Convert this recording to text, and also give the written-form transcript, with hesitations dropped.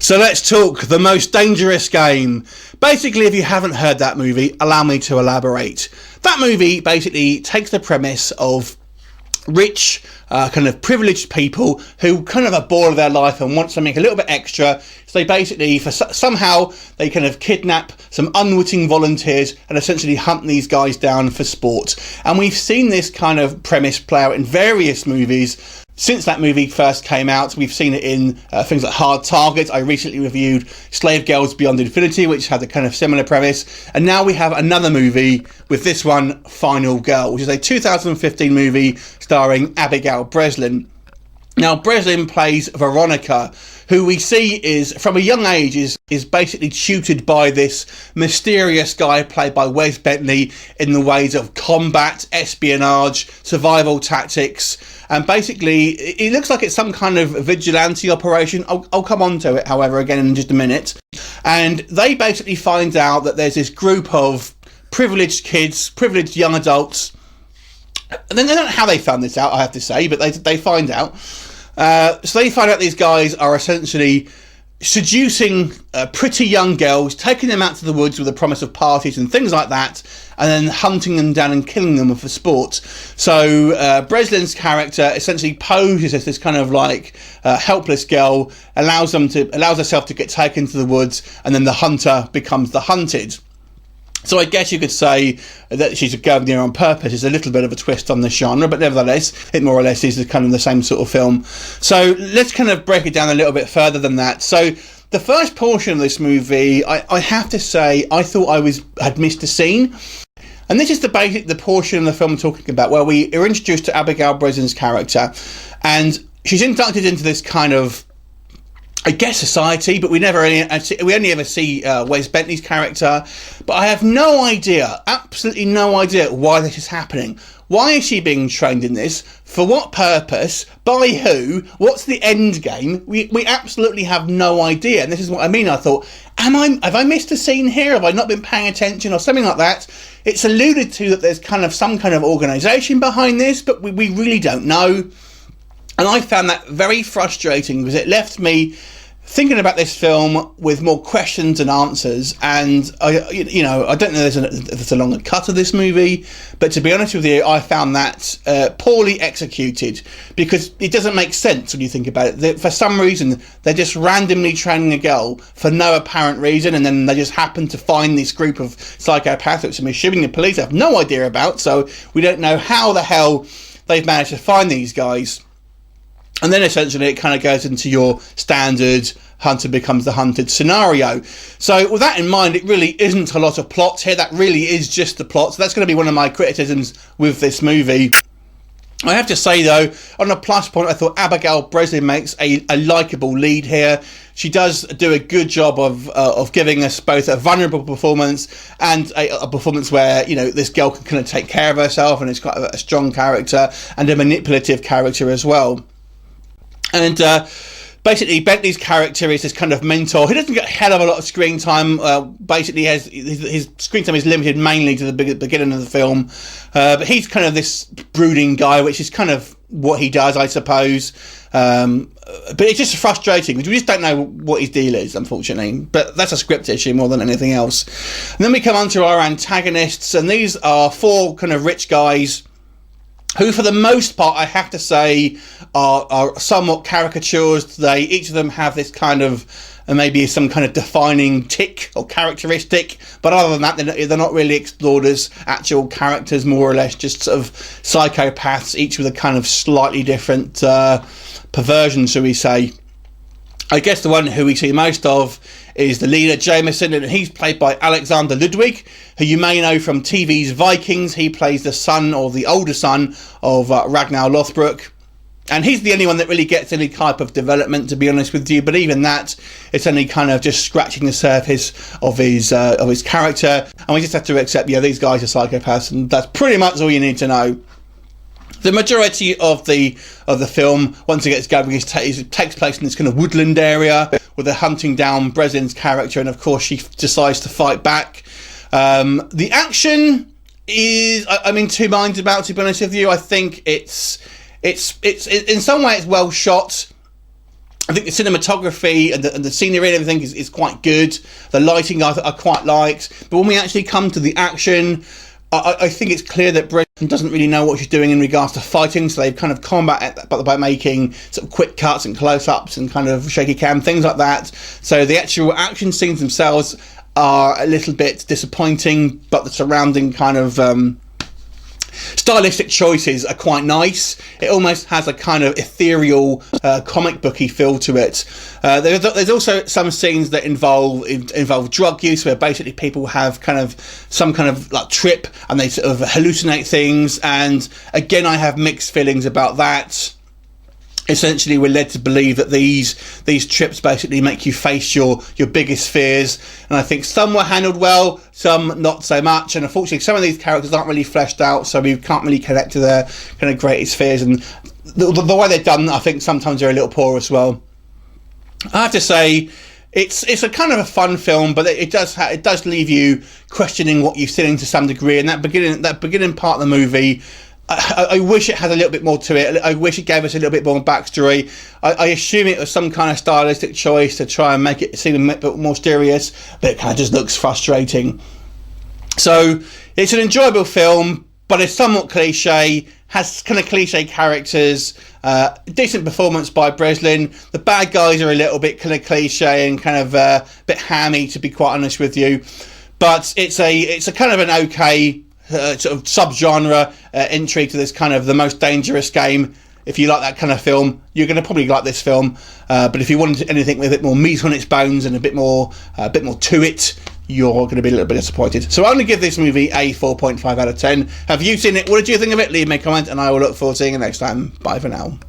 So let's talk The Most Dangerous Game. Basically, if you haven't heard that movie, allow me to elaborate. That movie basically takes the premise of rich, kind of privileged people who kind of are bored of their life and want something a little bit extra. So they basically, somehow, they kind of kidnap some unwitting volunteers and essentially hunt these guys down for sport. And we've seen this kind of premise play out in various movies. Since that movie first came out, we've seen it in things like Hard Target. I recently reviewed Slave Girls Beyond Infinity, which had a kind of similar premise. And now we have another movie with this one, Final Girl, which is a 2015 movie starring Abigail Breslin. Now, Breslin plays Veronica, who we see is, from a young age, is basically tutored by this mysterious guy played by Wes Bentley in the ways of combat, espionage, survival tactics, and basically it looks like it's some kind of vigilante operation. I'll come on to it, however, again in just a minute. And they basically find out that there's this group of privileged kids, privileged young adults. And then I don't know how they found this out, I have to say, but they find out. So they find out these guys are essentially seducing pretty young girls, taking them out to the woods with the promise of parties and things like that, and then hunting them down and killing them for sport. So Breslin's character essentially poses as this kind of like helpless girl, allows herself to get taken to the woods, and then the hunter becomes the hunted. So I guess you could say that she's going there on purpose. It's a little bit of a twist on the genre, but nevertheless, it more or less is kind of the same sort of film. So let's kind of break it down a little bit further than that. So the first portion of this movie, I have to say, I thought had missed a scene. And this is the portion of the film I'm talking about, where we are introduced to Abigail Breslin's character, and she's inducted into this kind of, I guess, society, but we only ever see Wes Bentley's character. But I have no idea, absolutely no idea why this is happening. Why is she being trained in this? For what purpose? By who? What's the end game? We absolutely have no idea. And this is what I mean. I thought, have I missed a scene here? Have I not been paying attention or something like that? It's alluded to that there's kind of some kind of organisation behind this, but we really don't know. And I found that very frustrating because it left me thinking about this film with more questions than answers. And I don't know if there's a longer cut of this movie, but to be honest with you, I found that poorly executed, because it doesn't make sense when you think about it. For some reason, they're just randomly training a girl for no apparent reason, and then they just happen to find this group of psychopaths, which I'm assuming the police have no idea about, so we don't know how the hell they've managed to find these guys. And then essentially it kind of goes into your standard hunter becomes the hunted scenario. So with that in mind, it really isn't a lot of plot here. That really is just the plot. So that's going to be one of my criticisms with this movie. I have to say, though, on a plus point, I thought Abigail Breslin makes a likeable lead here. She does do a good job of giving us both a vulnerable performance and a performance where, this girl can kind of take care of herself and is quite a strong character and a manipulative character as well. And basically, Bentley's character is this kind of mentor. He doesn't get a hell of a lot of screen time. Basically, his screen time is limited mainly to the beginning of the film. But he's kind of this brooding guy, which is kind of what he does, I suppose. But it's just frustrating because we just don't know what his deal is, unfortunately. But that's a script issue more than anything else. And then we come on to our antagonists, and these are four kind of rich guys who, for the most part, I have to say, are somewhat caricatures. Each of them have this kind of, maybe some kind of defining tick or characteristic, but other than that, they're not really explored as actual characters, more or less just sort of psychopaths, each with a kind of slightly different perversion, shall we say. I guess the one who we see most of is the leader, Jameson, and he's played by Alexander Ludwig, who you may know from TV's Vikings. He plays the son, or the older son, of Ragnar Lothbrok. And he's the only one that really gets any type of development, to be honest with you. But even that, it's only kind of just scratching the surface of his character. And we just have to accept, these guys are psychopaths, and that's pretty much all you need to know. The majority of the film, once it gets going, it takes place in this kind of woodland area where they're hunting down Breslin's character, and of course she decides to fight back. The action is, I'm in two minds about, to be honest with you. I think it's in some way it's well shot. I think the cinematography and the scenery and everything is quite good. The lighting I quite liked. But when we actually come to the action, I think it's clear that Breslin doesn't really know what she's doing in regards to fighting, so they've kind of combat it by making sort of quick cuts and close-ups and kind of shaky cam, things like that. So the actual action scenes themselves are a little bit disappointing, but the surrounding kind of stylistic choices are quite nice. It almost has a kind of ethereal comic booky feel to it. There's also some scenes that involve drug use, where basically people have some kind of like trip and they sort of hallucinate things, and again I have mixed feelings about that. Essentially, we're led to believe that these trips basically make you face your biggest fears, and I think some were handled well, some not so much, and unfortunately some of these characters aren't really fleshed out, so we can't really connect to their kind of greatest fears, and the way they're done, I think sometimes they're a little poor as well. I have to say, it's a kind of a fun film, but it does leave you questioning what you've seen to some degree, and that beginning part of the movie, I wish it had a little bit more to it. I wish it gave us a little bit more backstory. I assume it was some kind of stylistic choice to try and make it seem a bit more mysterious, but it kind of just looks frustrating. So it's an enjoyable film, but it's somewhat cliche, has kind of cliche characters, decent performance by Breslin. The bad guys are a little bit kind of cliche and kind of a bit hammy, to be quite honest with you. But it's a kind of an okay sort of subgenre entry to this kind of the most dangerous game. If you like that kind of film, you're going to probably like this film. But if you wanted anything with a bit more meat on its bones and a bit more to it, you're going to be a little bit disappointed. So I'm going to give this movie a 4.5 out of 10. Have you seen it? What did you think of it? Leave me a comment, and I will look forward to seeing you next time. Bye for now.